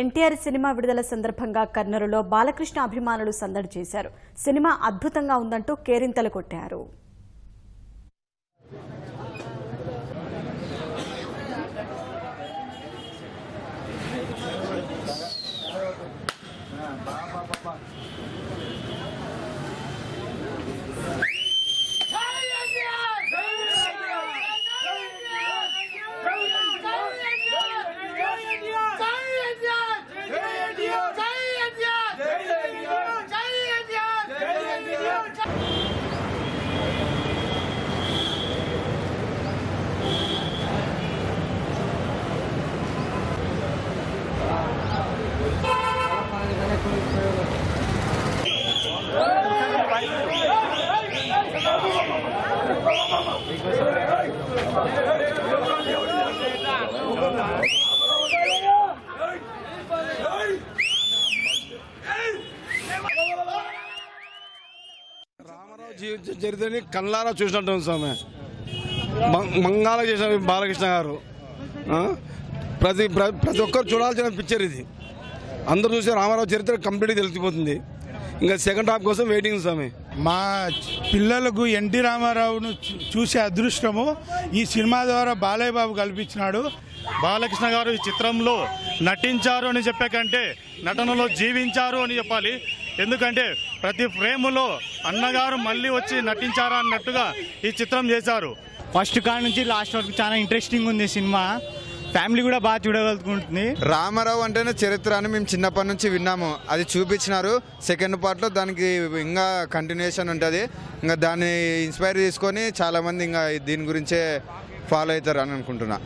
NTR cinema విడుదల సందర్భంగా కర్నూలులో బాలకృష్ణ అభిమానులు సందడి చేశారు. సినిమా అద్భుతంగా ఉందంటూ కేరింతలు కొట్టారు. రామారావు చరిత్రని కళ్ళారా చూసినట్టు స్వామి. మంగాళ చేసిన బాలకృష్ణ గారు ప్రతి ఒక్కరు చూడాల్సిన పిక్చర్ ఇది. అందరూ చూసే రామారావు చరిత్ర కంప్లీట్గా తెలిసిపోతుంది. ఇంకా సెకండ్ హాఫ్ కోసం వెయిటింగ్ స్వామి. మా పిల్లలకు ఎన్టీ రామారావును చూసే అదృష్టము ఈ సినిమా ద్వారా బాలయ్య బాబు కల్పించినాడు. బాలకృష్ణ గారు ఈ చిత్రంలో నటించారు అని చెప్పే కంటే నటనలో జీవించారు అని చెప్పాలి. ఎందుకంటే ప్రతి ఫ్రేములో అన్నగారు మళ్ళీ వచ్చి నటించారా అన్నట్టుగా ఈ చిత్రం చేశారు. ఫస్ట్ కాడ నుంచి లాస్ట్ వరకు చాలా ఇంట్రెస్టింగ్ ఉంది సినిమా. ఫ్యామిలీ కూడా బాగా చూడగలుగుతుంది. రామారావు అంటేనే చరిత్ర అని మేము చిన్నప్పటి నుంచి విన్నాము. అది చూపించినారు. సెకండ్ పార్ట్లో దానికి ఇంకా కంటిన్యూషన్ ఉంటుంది. ఇంకా దాన్ని ఇన్స్పైర్ తీసుకొని చాలామంది ఇంకా దీని గురించే ఫాలో అవుతారు అని అనుకుంటున్నా.